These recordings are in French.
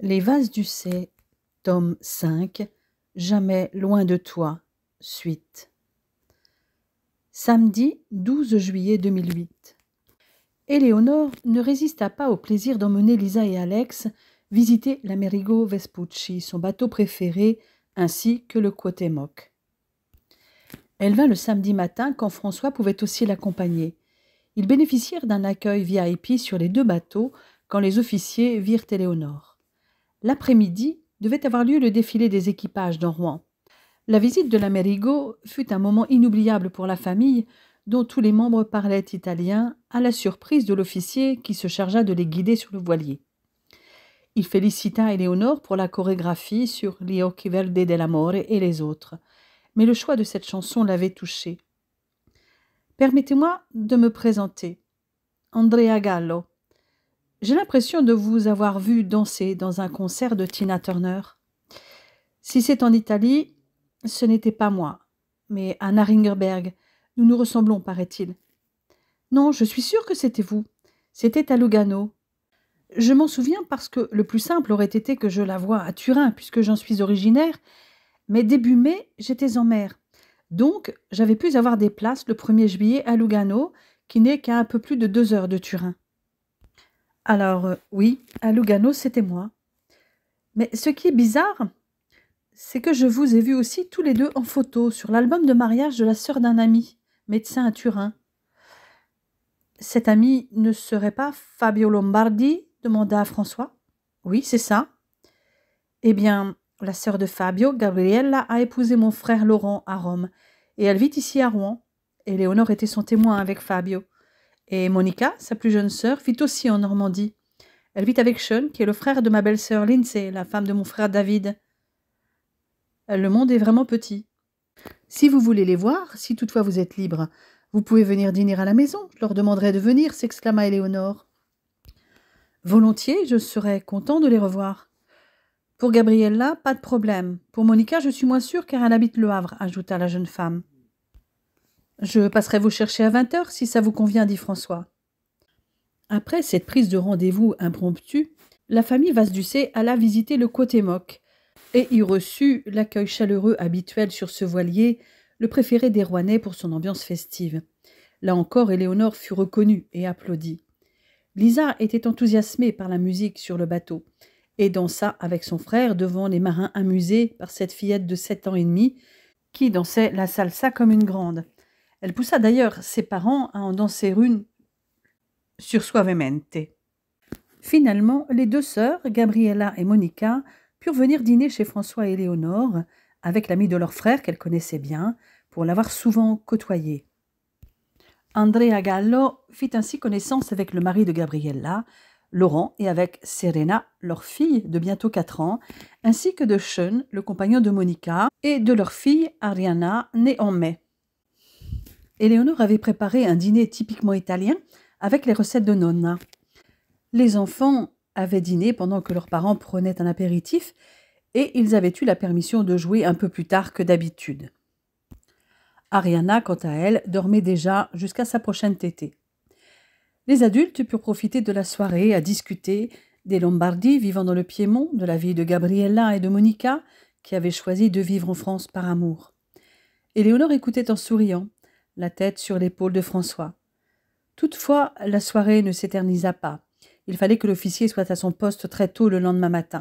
Les vases du Cé, tome 5, Jamais loin de toi, suite. Samedi 12 juillet 2008. Éléonore ne résista pas au plaisir d'emmener Lisa et Alex visiter l'Amerigo Vespucci, son bateau préféré, ainsi que le Cuauhtémoc. Elle vint le samedi matin quand François pouvait aussi l'accompagner. Ils bénéficièrent d'un accueil VIP sur les deux bateaux quand les officiers virent Éléonore. L'après-midi devait avoir lieu le défilé des équipages dans Rouen. La visite de l'Amerigo fut un moment inoubliable pour la famille, dont tous les membres parlaient italien, à la surprise de l'officier qui se chargea de les guider sur le voilier. Il félicita Éléonore pour la chorégraphie sur Gli occhi verdi dell'amore et les autres, mais le choix de cette chanson l'avait touché. « Permettez-moi de me présenter. Andrea Gallo. J'ai l'impression de vous avoir vu danser dans un concert de Tina Turner. Si c'est en Italie, ce n'était pas moi, mais Anna Ringerberg. Nous nous ressemblons, paraît-il. Non, je suis sûre que c'était vous. C'était à Lugano. Je m'en souviens parce que le plus simple aurait été que je la voie à Turin, puisque j'en suis originaire, mais début mai, j'étais en mer. Donc, j'avais pu avoir des places le 1er juillet à Lugano, qui n'est qu'à un peu plus de 2 heures de Turin. Alors, oui, à Lugano, c'était moi. Mais ce qui est bizarre, c'est que je vous ai vus aussi tous les deux en photo sur l'album de mariage de la sœur d'un ami, médecin à Turin. Cet ami ne serait pas Fabio Lombardi ? Demanda François. Oui, c'est ça. Eh bien, la sœur de Fabio, Gabriella, a épousé mon frère Laurent à Rome, et elle vit ici à Rouen. Éléonore était son témoin avec Fabio. Et Monica, sa plus jeune sœur, vit aussi en Normandie. Elle vit avec Sean, qui est le frère de ma belle-sœur Lindsay, la femme de mon frère David. Le monde est vraiment petit. Si vous voulez les voir, si toutefois vous êtes libre, vous pouvez venir dîner à la maison. Je leur demanderai de venir, s'exclama Éléonore. Volontiers, je serais content de les revoir. Pour Gabriella, pas de problème. Pour Monica, je suis moins sûre car elle habite Le Havre, ajouta la jeune femme. Je passerai vous chercher à 20h si ça vous convient, dit François. Après cette prise de rendez-vous impromptue, la famille Vasducé alla visiter le Cuauhtémoc et y reçut l'accueil chaleureux habituel sur ce voilier, le préféré des Rouennais pour son ambiance festive. Là encore, Éléonore fut reconnue et applaudie. Lisa était enthousiasmée par la musique sur le bateau et dansa avec son frère devant les marins amusés par cette fillette de 7 ans et demi qui dansait la salsa comme une grande. Elle poussa d'ailleurs ses parents à en danser une sur Suavemente. Finalement, les deux sœurs, Gabriella et Monica, purent venir dîner chez François et Éléonore, avec l'ami de leur frère qu'elle connaissait bien, pour l'avoir souvent côtoyé. Andrea Gallo fit ainsi connaissance avec le mari de Gabriella, Laurent, et avec Serena, leur fille de bientôt 4 ans, ainsi que de Sean, le compagnon de Monica, et de leur fille Ariana, née en mai. Éléonore avait préparé un dîner typiquement italien avec les recettes de Nonna. Les enfants avaient dîné pendant que leurs parents prenaient un apéritif et ils avaient eu la permission de jouer un peu plus tard que d'habitude. Ariana, quant à elle, dormait déjà jusqu'à sa prochaine tétée. Les adultes purent profiter de la soirée à discuter des Lombardi vivant dans le Piémont, de la vie de Gabriella et de Monica, qui avaient choisi de vivre en France par amour. Éléonore écoutait en souriant, la tête sur l'épaule de François. Toutefois, la soirée ne s'éternisa pas. Il fallait que l'officier soit à son poste très tôt le lendemain matin.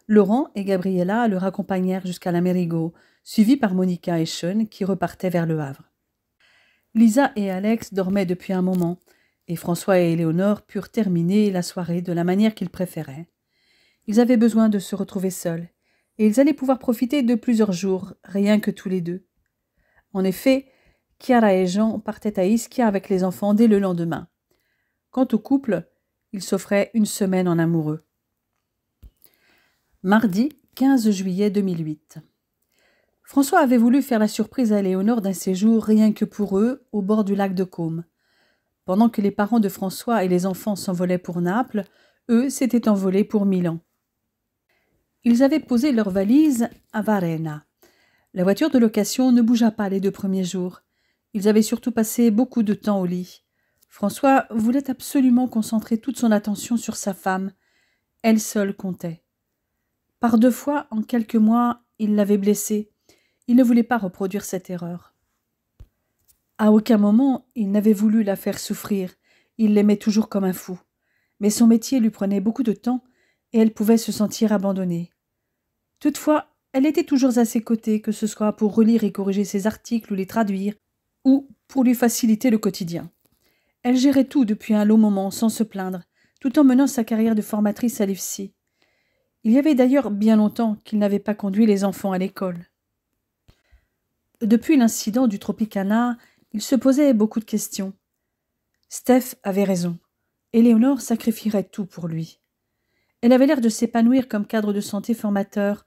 Laurent et Gabriella le raccompagnèrent jusqu'à l'Amerigo, suivis par Monica et Sean qui repartaient vers Le Havre. Lisa et Alex dormaient depuis un moment, et François et Éléonore purent terminer la soirée de la manière qu'ils préféraient. Ils avaient besoin de se retrouver seuls, et ils allaient pouvoir profiter de plusieurs jours, rien que tous les deux. En effet, Chiara et Jean partaient à Ischia avec les enfants dès le lendemain. Quant au couple, ils s'offraient une semaine en amoureux. Mardi 15 juillet 2008. François avait voulu faire la surprise à Éléonore d'un séjour rien que pour eux au bord du lac de Côme. Pendant que les parents de François et les enfants s'envolaient pour Naples, eux s'étaient envolés pour Milan. Ils avaient posé leurs valises à Varenna. La voiture de location ne bougea pas les 2 premiers jours. Ils avaient surtout passé beaucoup de temps au lit. François voulait absolument concentrer toute son attention sur sa femme. Elle seule comptait. Par 2 fois, en quelques mois, il l'avait blessée. Il ne voulait pas reproduire cette erreur. À aucun moment, il n'avait voulu la faire souffrir. Il l'aimait toujours comme un fou. Mais son métier lui prenait beaucoup de temps et elle pouvait se sentir abandonnée. Toutefois, elle était toujours à ses côtés, que ce soit pour relire et corriger ses articles ou les traduire, ou pour lui faciliter le quotidien. Elle gérait tout depuis un long moment, sans se plaindre, tout en menant sa carrière de formatrice à l'IFSI. Il y avait d'ailleurs bien longtemps qu'il n'avait pas conduit les enfants à l'école. Depuis l'incident du Tropicana, il se posait beaucoup de questions. Steph avait raison. Éléonore sacrifierait tout pour lui. Elle avait l'air de s'épanouir comme cadre de santé formateur,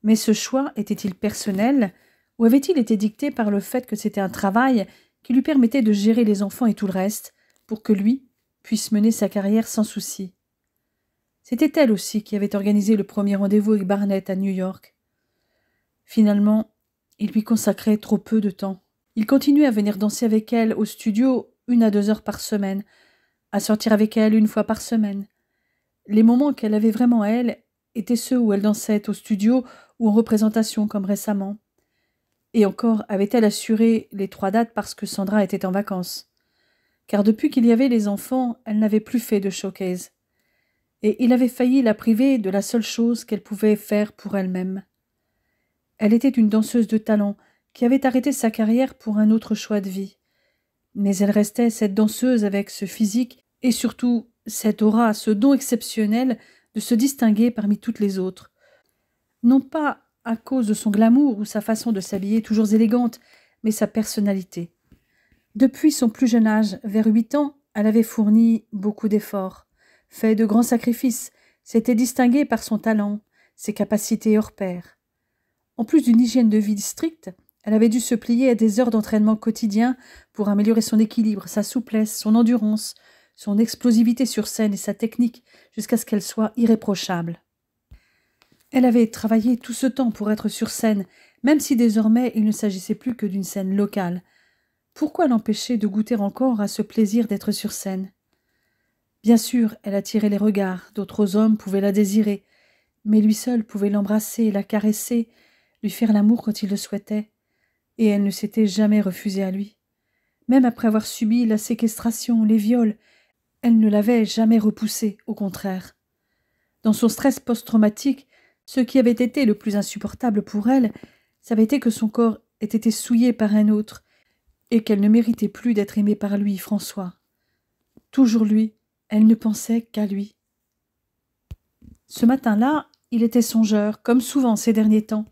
mais ce choix était-il personnel ou avait-il été dicté par le fait que c'était un travail qui lui permettait de gérer les enfants et tout le reste pour que lui puisse mener sa carrière sans souci? C'était elle aussi qui avait organisé le premier rendez-vous avec Barnett à New York. Finalement, il lui consacrait trop peu de temps. Il continuait à venir danser avec elle au studio 1 à 2 heures par semaine, à sortir avec elle 1 fois par semaine. Les moments qu'elle avait vraiment à elle étaient ceux où elle dansait au studio ou en représentation comme récemment. Et encore avait-elle assuré les 3 dates parce que Sandra était en vacances. Car depuis qu'il y avait les enfants, elle n'avait plus fait de showcase. Et il avait failli la priver de la seule chose qu'elle pouvait faire pour elle-même. Elle était une danseuse de talent qui avait arrêté sa carrière pour un autre choix de vie. Mais elle restait cette danseuse avec ce physique et surtout cette aura, ce don exceptionnel de se distinguer parmi toutes les autres. Non pas à cause de son glamour ou sa façon de s'habiller toujours élégante, mais sa personnalité. Depuis son plus jeune âge, vers 8 ans, elle avait fourni beaucoup d'efforts, fait de grands sacrifices, s'était distinguée par son talent, ses capacités hors pair. En plus d'une hygiène de vie stricte, elle avait dû se plier à des heures d'entraînement quotidien pour améliorer son équilibre, sa souplesse, son endurance, son explosivité sur scène et sa technique jusqu'à ce qu'elle soit irréprochable. Elle avait travaillé tout ce temps pour être sur scène, même si désormais il ne s'agissait plus que d'une scène locale. Pourquoi l'empêcher de goûter encore à ce plaisir d'être sur scène? Bien sûr, elle attirait les regards, d'autres hommes pouvaient la désirer, mais lui seul pouvait l'embrasser, la caresser, lui faire l'amour quand il le souhaitait, et elle ne s'était jamais refusée à lui. Même après avoir subi la séquestration, les viols, elle ne l'avait jamais repoussé, au contraire. Dans son stress post-traumatique, ce qui avait été le plus insupportable pour elle, ça avait été que son corps ait été souillé par un autre, et qu'elle ne méritait plus d'être aimée par lui, François. Toujours lui, elle ne pensait qu'à lui. Ce matin-là, il était songeur, comme souvent ces derniers temps.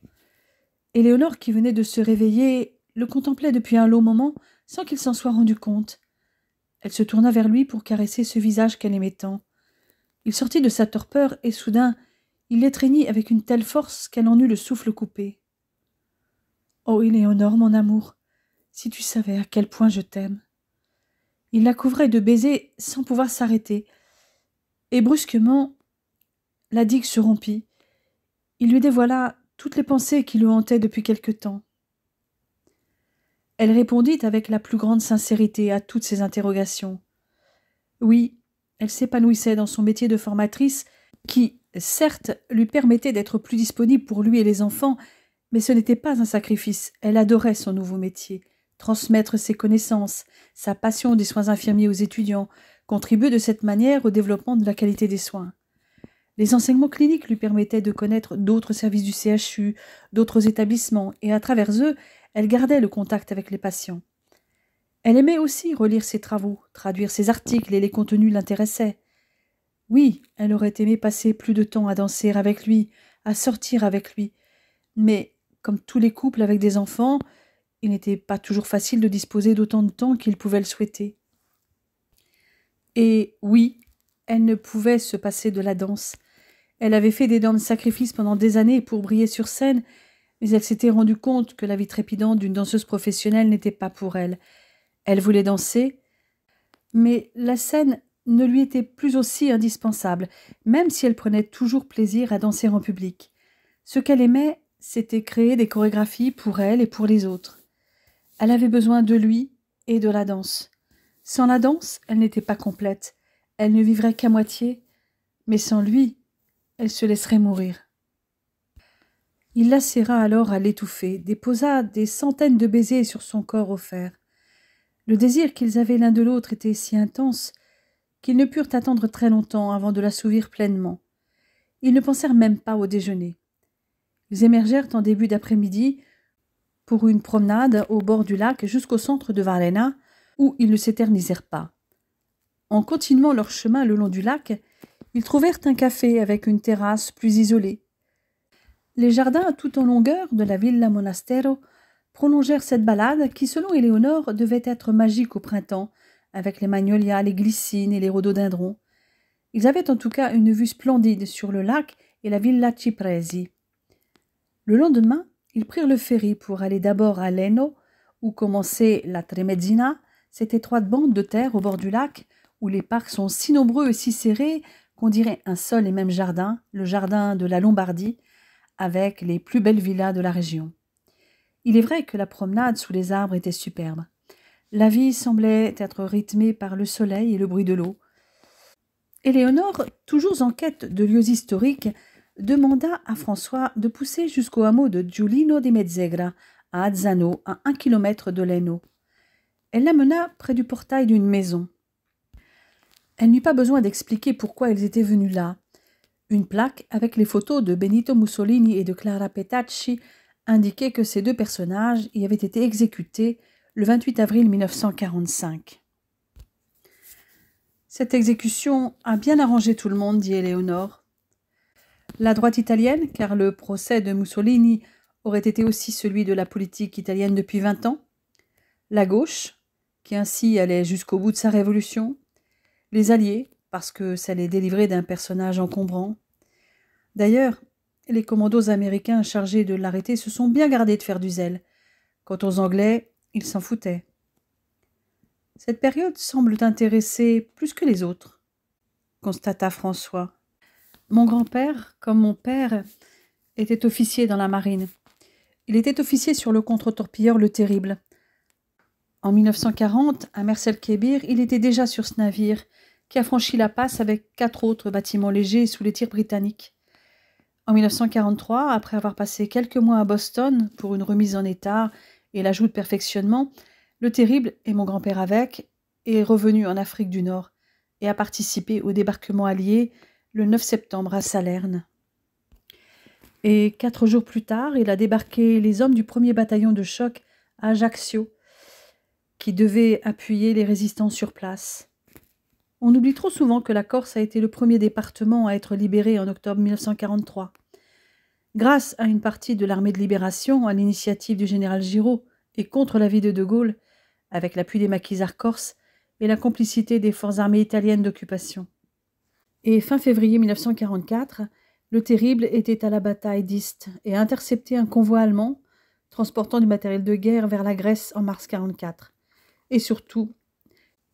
Éléonore, qui venait de se réveiller, le contemplait depuis un long moment sans qu'il s'en soit rendu compte. Elle se tourna vers lui pour caresser ce visage qu'elle aimait tant. Il sortit de sa torpeur et soudain, il l'étreignit avec une telle force qu'elle en eut le souffle coupé. « Oh, Éléonore, mon amour, si tu savais à quel point je t'aime. » Il la couvrait de baisers sans pouvoir s'arrêter. Et brusquement, la digue se rompit. Il lui dévoila toutes les pensées qui le hantaient depuis quelque temps. Elle répondit avec la plus grande sincérité à toutes ses interrogations. Oui, elle s'épanouissait dans son métier de formatrice qui, certes, lui permettait d'être plus disponible pour lui et les enfants, mais ce n'était pas un sacrifice. Elle adorait son nouveau métier. Transmettre ses connaissances, sa passion des soins infirmiers aux étudiants, contribuer de cette manière au développement de la qualité des soins. Les enseignements cliniques lui permettaient de connaître d'autres services du CHU, d'autres établissements, et à travers eux, elle gardait le contact avec les patients. Elle aimait aussi relire ses travaux, traduire ses articles et les contenus l'intéressaient. Oui, elle aurait aimé passer plus de temps à danser avec lui, à sortir avec lui, mais, comme tous les couples avec des enfants, il n'était pas toujours facile de disposer d'autant de temps qu'il pouvait le souhaiter. Et oui, elle ne pouvait se passer de la danse. Elle avait fait d'énormes sacrifices pendant des années pour briller sur scène, mais elle s'était rendue compte que la vie trépidante d'une danseuse professionnelle n'était pas pour elle. Elle voulait danser, mais la scène ne lui était plus aussi indispensable, même si elle prenait toujours plaisir à danser en public. Ce qu'elle aimait, c'était créer des chorégraphies pour elle et pour les autres. Elle avait besoin de lui et de la danse. Sans la danse, elle n'était pas complète. Elle ne vivrait qu'à moitié, mais sans lui, elle se laisserait mourir. Il la serra alors à l'étouffer, déposa des centaines de baisers sur son corps offert. Le désir qu'ils avaient l'un de l'autre était si intense qu'ils ne purent attendre très longtemps avant de l'assouvir pleinement. Ils ne pensèrent même pas au déjeuner. Ils émergèrent en début d'après-midi pour une promenade au bord du lac jusqu'au centre de Varlena, où ils ne s'éternisèrent pas. En continuant leur chemin le long du lac, ils trouvèrent un café avec une terrasse plus isolée. Les jardins tout en longueur de la Villa Monastero prolongèrent cette balade qui, selon Éléonore, devait être magique au printemps, avec les magnolias, les glycines et les rhododendrons. Ils avaient en tout cas une vue splendide sur le lac et la Villa Cipresi. Le lendemain, ils prirent le ferry pour aller d'abord à Leno, où commençait la Tremezzina, cette étroite bande de terre au bord du lac, où les parcs sont si nombreux et si serrés qu'on dirait un seul et même jardin, le jardin de la Lombardie, avec les plus belles villas de la région. Il est vrai que la promenade sous les arbres était superbe. La vie semblait être rythmée par le soleil et le bruit de l'eau. Éléonore, toujours en quête de lieux historiques, demanda à François de pousser jusqu'au hameau de Giulino di Mezzegra, à Azzano, à 1 kilomètre de Leno. Elle l'amena près du portail d'une maison. Elle n'eut pas besoin d'expliquer pourquoi ils étaient venus là. Une plaque avec les photos de Benito Mussolini et de Clara Petacci indiquait que ces deux personnages y avaient été exécutés le 28 avril 1945. Cette exécution a bien arrangé tout le monde, dit Éléonore. La droite italienne, car le procès de Mussolini aurait été aussi celui de la politique italienne depuis 20 ans. La gauche, qui ainsi allait jusqu'au bout de sa révolution. Les alliés, parce que ça les délivrait d'un personnage encombrant. D'ailleurs, les commandos américains chargés de l'arrêter se sont bien gardés de faire du zèle. Quant aux Anglais, ils s'en foutaient. Cette période semble t'intéresser plus que les autres, constata François. Mon grand-père, comme mon père, était officier dans la marine. Il était officier sur le contre-torpilleur Le Terrible. En 1940, à Merselkebir, il était déjà sur ce navire, qui a franchi la passe avec 4 autres bâtiments légers sous les tirs britanniques. En 1943, après avoir passé quelques mois à Boston pour une remise en état et l'ajout de perfectionnement, Le Terrible, et mon grand-père avec, est revenu en Afrique du Nord et a participé au débarquement allié le 9 septembre à Salerne. Et 4 jours plus tard, il a débarqué les hommes du 1er bataillon de choc à Ajaccio, qui devaient appuyer les résistants sur place. On oublie trop souvent que la Corse a été le premier département à être libéré en octobre 1943. Grâce à une partie de l'armée de libération, à l'initiative du général Giraud et contre l'avis de De Gaulle, avec l'appui des maquisards corses et la complicité des forces armées italiennes d'occupation. Et fin février 1944, Le Terrible était à la bataille d'Ist et a intercepté un convoi allemand transportant du matériel de guerre vers la Grèce en mars 1944. Et surtout,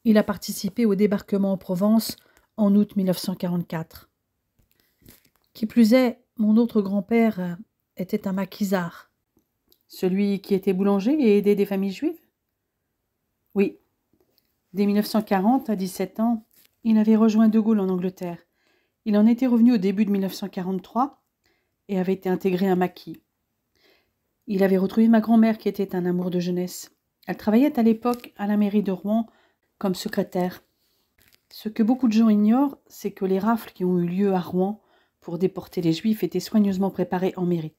il a participé au débarquement en Provence en août 1944. Qui plus est, mon autre grand-père était un maquisard. Celui qui était boulanger et aidait des familles juives? Oui. Dès 1940, à 17 ans, il avait rejoint De Gaulle en Angleterre. Il en était revenu au début de 1943 et avait été intégré à un maquis. Il avait retrouvé ma grand-mère qui était un amour de jeunesse. Elle travaillait à l'époque à la mairie de Rouen comme secrétaire. Ce que beaucoup de gens ignorent, c'est que les rafles qui ont eu lieu à Rouen pour déporter les Juifs étaient soigneusement préparées en mairie.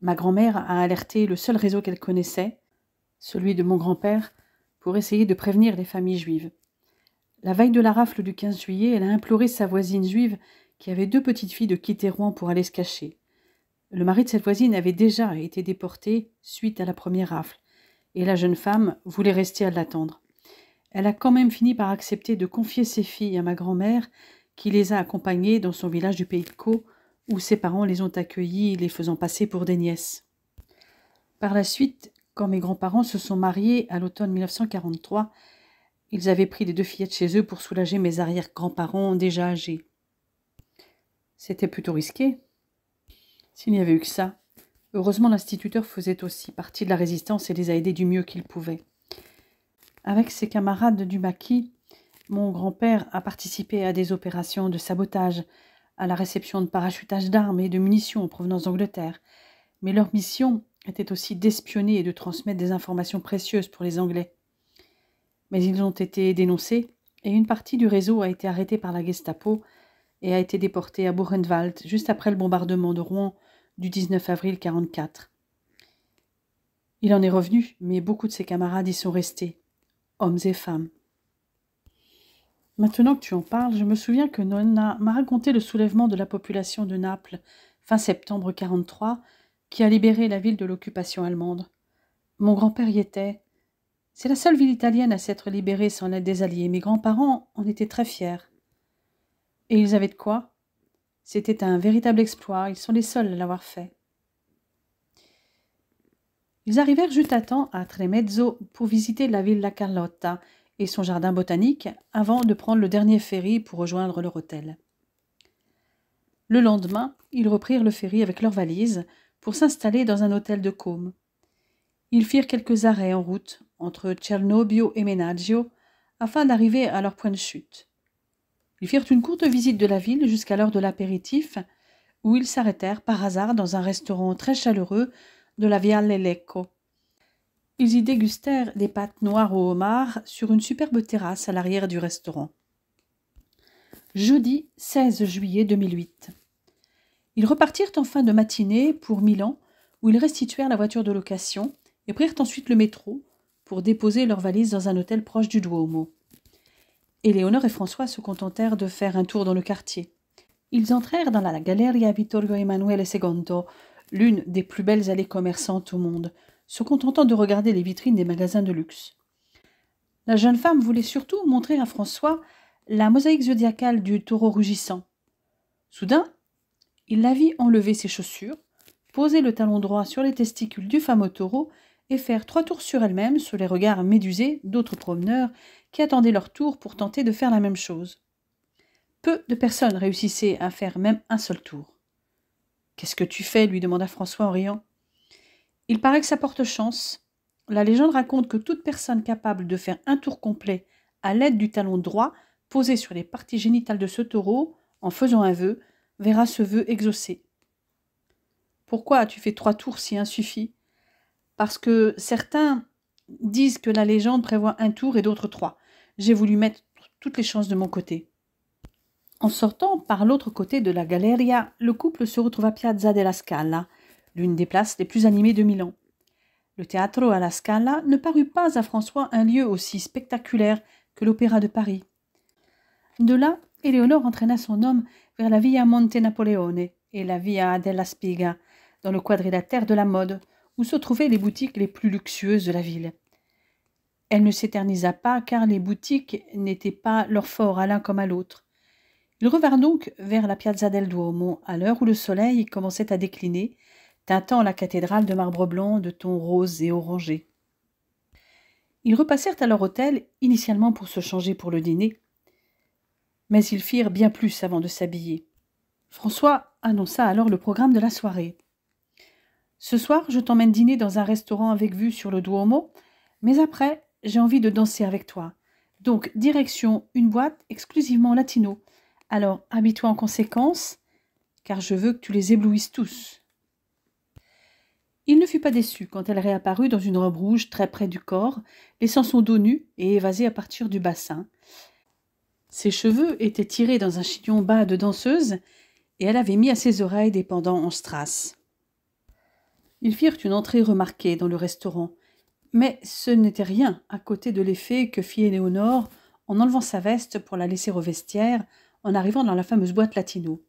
Ma grand-mère a alerté le seul réseau qu'elle connaissait, celui de mon grand-père, pour essayer de prévenir les familles juives. La veille de la rafle du 15 juillet, elle a imploré sa voisine juive, qui avait 2 petites filles, de quitter Rouen pour aller se cacher. Le mari de cette voisine avait déjà été déporté suite à la première rafle, et la jeune femme voulait rester à l'attendre. Elle a quand même fini par accepter de confier ses filles à ma grand-mère, qui les a accompagnées dans son village du Pays de Caux, où ses parents les ont accueillies, les faisant passer pour des nièces. Par la suite, quand mes grands-parents se sont mariés à l'automne 1943, ils avaient pris les 2 fillettes chez eux pour soulager mes arrière-grands-parents déjà âgés. C'était plutôt risqué. S'il n'y avait eu que ça, heureusement l'instituteur faisait aussi partie de la résistance et les a aidés du mieux qu'il pouvait. Avec ses camarades du maquis, mon grand-père a participé à des opérations de sabotage, à la réception de parachutage d'armes et de munitions en provenance d'Angleterre, mais leur mission était aussi d'espionner et de transmettre des informations précieuses pour les Anglais. Mais ils ont été dénoncés et une partie du réseau a été arrêtée par la Gestapo et a été déportée à Buchenwald juste après le bombardement de Rouen du 19 avril 1944. Il en est revenu, mais beaucoup de ses camarades y sont restés, hommes et femmes. Maintenant que tu en parles, je me souviens que Nonna m'a raconté le soulèvement de la population de Naples, fin septembre 1943, qui a libéré la ville de l'occupation allemande. Mon grand-père y était. C'est la seule ville italienne à s'être libérée sans l'aide des Alliés. Mes grands-parents en étaient très fiers. Et ils avaient de quoi? C'était un véritable exploit, ils sont les seuls à l'avoir fait. Ils arrivèrent juste à temps à Tremezzo pour visiter la Villa Carlotta et son jardin botanique avant de prendre le dernier ferry pour rejoindre leur hôtel. Le lendemain, ils reprirent le ferry avec leurs valises pour s'installer dans un hôtel de Côme. Ils firent quelques arrêts en route entre Cernobbio et Menaggio afin d'arriver à leur point de chute. Ils firent une courte visite de la ville jusqu'à l'heure de l'apéritif où ils s'arrêtèrent par hasard dans un restaurant très chaleureux de la Viale Lecco. Ils y dégustèrent des pâtes noires au homard sur une superbe terrasse à l'arrière du restaurant. Jeudi 16 juillet 2008. Ils repartirent en fin de matinée pour Milan, où ils restituèrent la voiture de location et prirent ensuite le métro pour déposer leurs valises dans un hôtel proche du Duomo. Éléonore et François se contentèrent de faire un tour dans le quartier. Ils entrèrent dans la Galleria Vittorio Emanuele II, l'une des plus belles allées commerçantes au monde, se contentant de regarder les vitrines des magasins de luxe. La jeune femme voulait surtout montrer à François la mosaïque zodiacale du taureau rugissant. Soudain, il la vit enlever ses chaussures, poser le talon droit sur les testicules du fameux taureau et faire 3 tours sur elle-même sous les regards médusés d'autres promeneurs qui attendaient leur tour pour tenter de faire la même chose. Peu de personnes réussissaient à faire même un seul tour. « Qu'est-ce que tu fais » lui demanda François en riant. « Il paraît que ça porte chance. La légende raconte que toute personne capable de faire un tour complet à l'aide du talon droit posé sur les parties génitales de ce taureau, en faisant un vœu, verra ce vœu exaucé. »« Pourquoi as-tu fait 3 tours si un suffit ?»« Parce que certains disent que la légende prévoit un tour et d'autres 3. J'ai voulu mettre toutes les chances de mon côté. » En sortant par l'autre côté de la Galleria, le couple se retrouve à Piazza della Scala, l'une des places les plus animées de Milan. Le Teatro alla Scala ne parut pas à François un lieu aussi spectaculaire que l'Opéra de Paris. De là, Éléonore entraîna son homme vers la Via Monte Napoleone et la Via della Spiga, dans le quadrilatère de la mode, où se trouvaient les boutiques les plus luxueuses de la ville. Elle ne s'éternisa pas, car les boutiques n'étaient pas leur fort à l'un comme à l'autre. Ils revinrent donc vers la Piazza del Duomo, à l'heure où le soleil commençait à décliner, teintant la cathédrale de marbre blanc de tons roses et orangés. Ils repassèrent à leur hôtel, initialement pour se changer pour le dîner, mais ils firent bien plus avant de s'habiller. François annonça alors le programme de la soirée. « Ce soir, je t'emmène dîner dans un restaurant avec vue sur le Duomo, mais après, j'ai envie de danser avec toi. Donc, direction une boîte exclusivement latino. Alors, habille-toi en conséquence, car je veux que tu les éblouisses tous. » Il ne fut pas déçu quand elle réapparut dans une robe rouge très près du corps, laissant son dos nu et évasé à partir du bassin. Ses cheveux étaient tirés dans un chignon bas de danseuse et elle avait mis à ses oreilles des pendants en strass. Ils firent une entrée remarquée dans le restaurant, mais ce n'était rien à côté de l'effet que fit Éléonore en enlevant sa veste pour la laisser au vestiaire, en arrivant dans la fameuse boîte latino.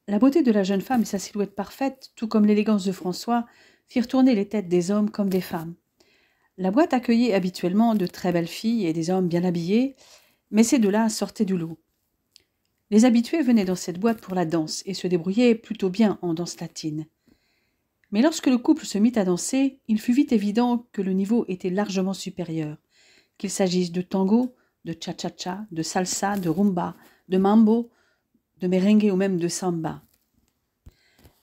La beauté de la jeune femme et sa silhouette parfaite, tout comme l'élégance de François, firent tourner les têtes des hommes comme des femmes. La boîte accueillait habituellement de très belles filles et des hommes bien habillés, mais ces deux-là sortaient du lot. Les habitués venaient dans cette boîte pour la danse et se débrouillaient plutôt bien en danse latine. Mais lorsque le couple se mit à danser, il fut vite évident que le niveau était largement supérieur, qu'il s'agisse de tango, de cha-cha-cha, de salsa, de rumba, de mambo, de merengue ou même de samba.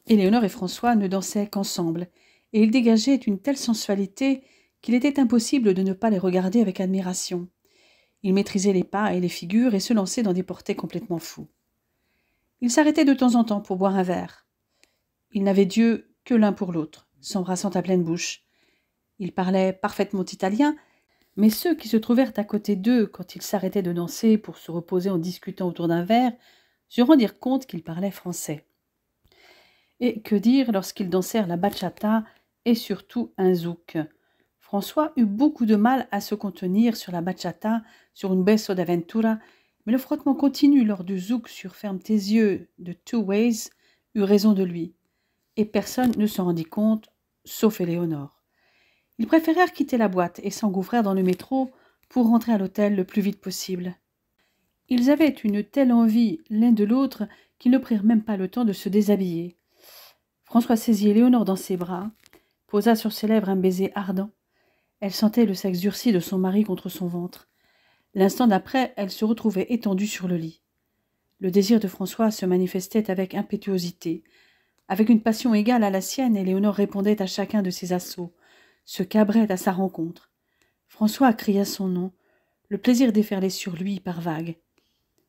Éléonore et François ne dansaient qu'ensemble, et ils dégageaient une telle sensualité qu'il était impossible de ne pas les regarder avec admiration. Ils maîtrisaient les pas et les figures et se lançaient dans des portées complètement fous. Ils s'arrêtaient de temps en temps pour boire un verre. Ils n'avaient Dieu que l'un pour l'autre, s'embrassant à pleine bouche. Ils parlaient parfaitement italien, mais ceux qui se trouvèrent à côté d'eux quand ils s'arrêtaient de danser pour se reposer en discutant autour d'un verre se rendirent compte qu'ils parlaient français. Et que dire lorsqu'ils dansèrent la bachata et surtout un zouk. François eut beaucoup de mal à se contenir sur la bachata, sur une beso d'aventura, mais le frottement continu lors du zouk sur Ferme tes yeux de Two Ways eut raison de lui, et personne ne s'en rendit compte, sauf Éléonore. Ils préférèrent quitter la boîte et s'engouffrèrent dans le métro pour rentrer à l'hôtel le plus vite possible. Ils avaient une telle envie l'un de l'autre qu'ils ne prirent même pas le temps de se déshabiller. François saisit Éléonore dans ses bras, posa sur ses lèvres un baiser ardent. Elle sentait le sexe durci de son mari contre son ventre. L'instant d'après, elle se retrouvait étendue sur le lit. Le désir de François se manifestait avec impétuosité. Avec une passion égale à la sienne, Éléonore répondait à chacun de ses assauts, se cabrait à sa rencontre. François cria son nom. Le plaisir déferlait sur lui par vagues.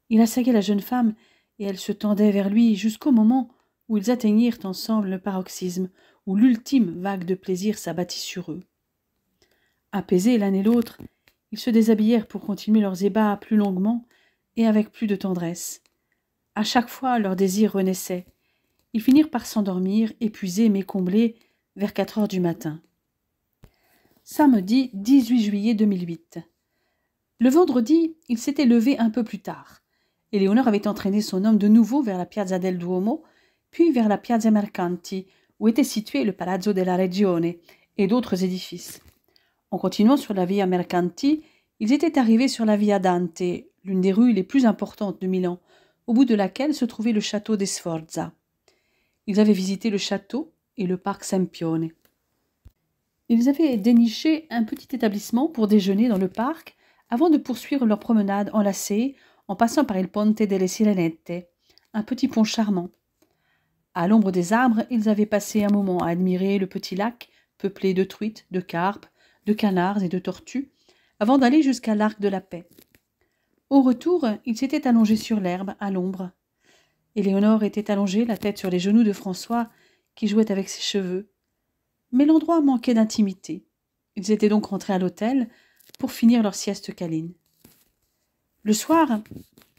Il assaillait la jeune femme et elle se tendait vers lui jusqu'au moment où ils atteignirent ensemble le paroxysme, où l'ultime vague de plaisir s'abattit sur eux. Apaisés l'un et l'autre, ils se déshabillèrent pour continuer leurs ébats plus longuement et avec plus de tendresse. À chaque fois, leur désir renaissait. Ils finirent par s'endormir, épuisés mais comblés, vers 4 heures du matin. Samedi 18 juillet 2008. Le vendredi, il s'était levé un peu plus tard. Éléonore avait entraîné son homme de nouveau vers la Piazza del Duomo, puis vers la Piazza Mercanti, où était situé le Palazzo della Regione et d'autres édifices. En continuant sur la Via Mercanti, ils étaient arrivés sur la Via Dante, l'une des rues les plus importantes de Milan, au bout de laquelle se trouvait le château des Sforza. Ils avaient visité le château et le parc Sempione. Ils avaient déniché un petit établissement pour déjeuner dans le parc avant de poursuivre leur promenade enlacée en passant par il Ponte delle Sirenette, un petit pont charmant. À l'ombre des arbres, ils avaient passé un moment à admirer le petit lac peuplé de truites, de carpes, de canards et de tortues, avant d'aller jusqu'à l'Arc de la Paix. Au retour, ils s'étaient allongés sur l'herbe, à l'ombre. Éléonore était allongée, la tête sur les genoux de François, qui jouait avec ses cheveux. Mais l'endroit manquait d'intimité. Ils étaient donc rentrés à l'hôtel pour finir leur sieste câline. Le soir,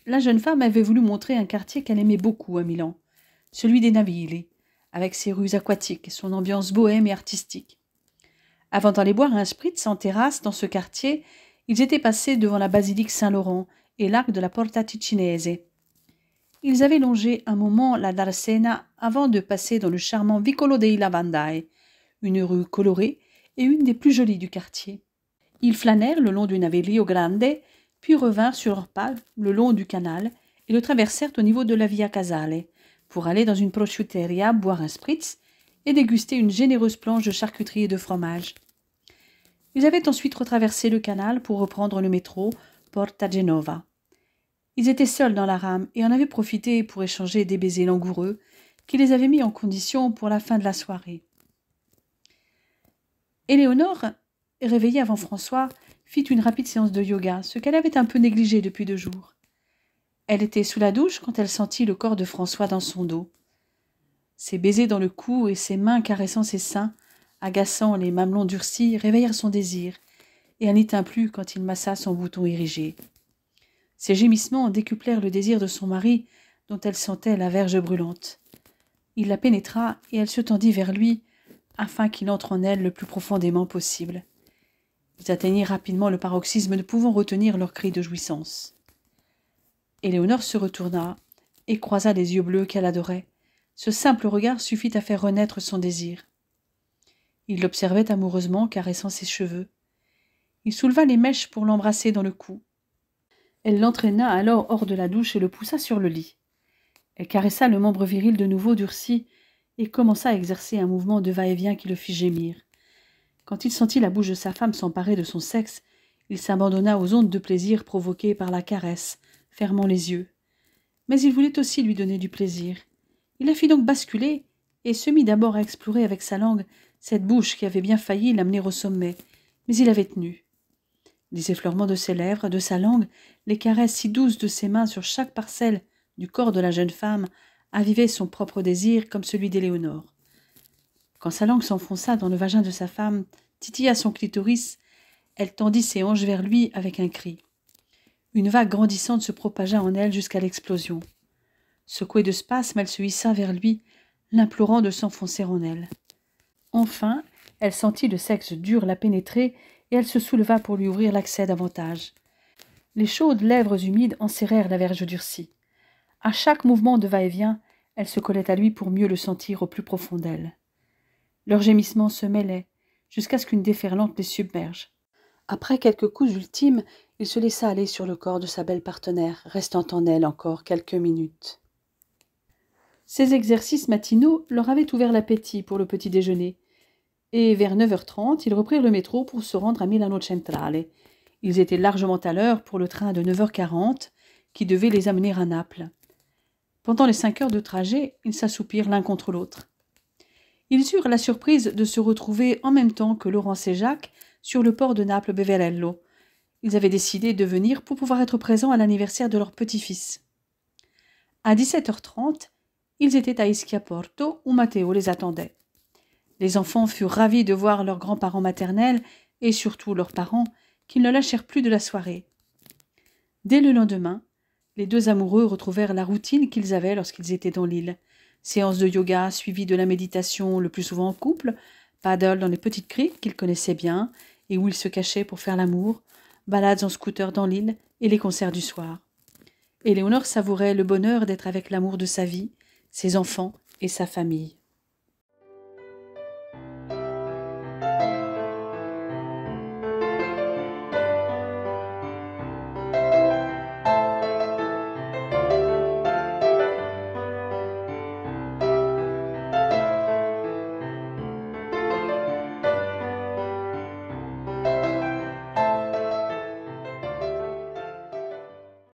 la jeune femme avait voulu montrer un quartier qu'elle aimait beaucoup à Milan, celui des Navili, avec ses rues aquatiques et son ambiance bohème et artistique. Avant d'aller boire un spritz en terrasse dans ce quartier, ils étaient passés devant la basilique Saint-Laurent et l'arc de la Porta Ticinese. Ils avaient longé un moment la Darsena avant de passer dans le charmant Vicolo dei Lavandai, une rue colorée et une des plus jolies du quartier. Ils flânèrent le long du Naviglio Grande, puis revinrent sur leurs pas le long du canal et le traversèrent au niveau de la Via Casale, pour aller dans une prosciutteria boire un spritz et déguster une généreuse planche de charcuterie et de fromage. Ils avaient ensuite retraversé le canal pour reprendre le métro Porta Genova. Ils étaient seuls dans la rame et en avaient profité pour échanger des baisers langoureux qui les avaient mis en condition pour la fin de la soirée. Éléonore, réveillée avant François, fit une rapide séance de yoga, ce qu'elle avait un peu négligé depuis 2 jours. Elle était sous la douche quand elle sentit le corps de François dans son dos. Ses baisers dans le cou et ses mains caressant ses seins, agaçant les mamelons durcis, réveillèrent son désir, et elle n'y tint plus quand il massa son bouton érigé. Ses gémissements décuplèrent le désir de son mari, dont elle sentait la verge brûlante. Il la pénétra, et elle se tendit vers lui, afin qu'il entre en elle le plus profondément possible. Ils atteignirent rapidement le paroxysme, ne pouvant retenir leurs cris de jouissance. Éléonore se retourna et croisa les yeux bleus qu'elle adorait. Ce simple regard suffit à faire renaître son désir. Il l'observait amoureusement, caressant ses cheveux. Il souleva les mèches pour l'embrasser dans le cou. Elle l'entraîna alors hors de la douche et le poussa sur le lit. Elle caressa le membre viril de nouveau durci et commença à exercer un mouvement de va-et-vient qui le fit gémir. Quand il sentit la bouche de sa femme s'emparer de son sexe, il s'abandonna aux ondes de plaisir provoquées par la caresse, fermant les yeux. Mais il voulait aussi lui donner du plaisir. Il la fit donc basculer et se mit d'abord à explorer avec sa langue cette bouche qui avait bien failli l'amener au sommet, mais il avait tenu. Les effleurements de ses lèvres, de sa langue, les caresses si douces de ses mains sur chaque parcelle du corps de la jeune femme avivait son propre désir comme celui d'Éléonore. Quand sa langue s'enfonça dans le vagin de sa femme, titilla son clitoris, elle tendit ses hanches vers lui avec un cri. Une vague grandissante se propagea en elle jusqu'à l'explosion. Secouée de spasmes, elle se hissa vers lui, l'implorant de s'enfoncer en elle. Enfin, elle sentit le sexe dur la pénétrer et elle se souleva pour lui ouvrir l'accès davantage. Les chaudes lèvres humides enserrèrent la verge durcie. À chaque mouvement de va-et-vient, elle se collait à lui pour mieux le sentir au plus profond d'elle. Leurs gémissements se mêlaient, jusqu'à ce qu'une déferlante les submerge. Après quelques coups ultimes, il se laissa aller sur le corps de sa belle partenaire, restant en elle encore quelques minutes. Ces exercices matinaux leur avaient ouvert l'appétit pour le petit déjeuner, et vers 9h30, ils reprirent le métro pour se rendre à Milano Centrale. Ils étaient largement à l'heure pour le train de 9h40 qui devait les amener à Naples. Pendant les 5 heures de trajet, ils s'assoupirent l'un contre l'autre. Ils eurent la surprise de se retrouver en même temps que Laurence et Jacques sur le port de Naples-Beverello. Ils avaient décidé de venir pour pouvoir être présents à l'anniversaire de leur petit-fils. À 17h30, ils étaient à Ischiaporto où Matteo les attendait. Les enfants furent ravis de voir leurs grands-parents maternels et surtout leurs parents qu'ils ne lâchèrent plus de la soirée. Dès le lendemain, les deux amoureux retrouvèrent la routine qu'ils avaient lorsqu'ils étaient dans l'île. Séance de yoga suivie de la méditation, le plus souvent en couple, paddle dans les petites criques qu'ils connaissaient bien et où ils se cachaient pour faire l'amour, balades en scooter dans l'île et les concerts du soir. Éléonore savourait le bonheur d'être avec l'amour de sa vie, ses enfants et sa famille.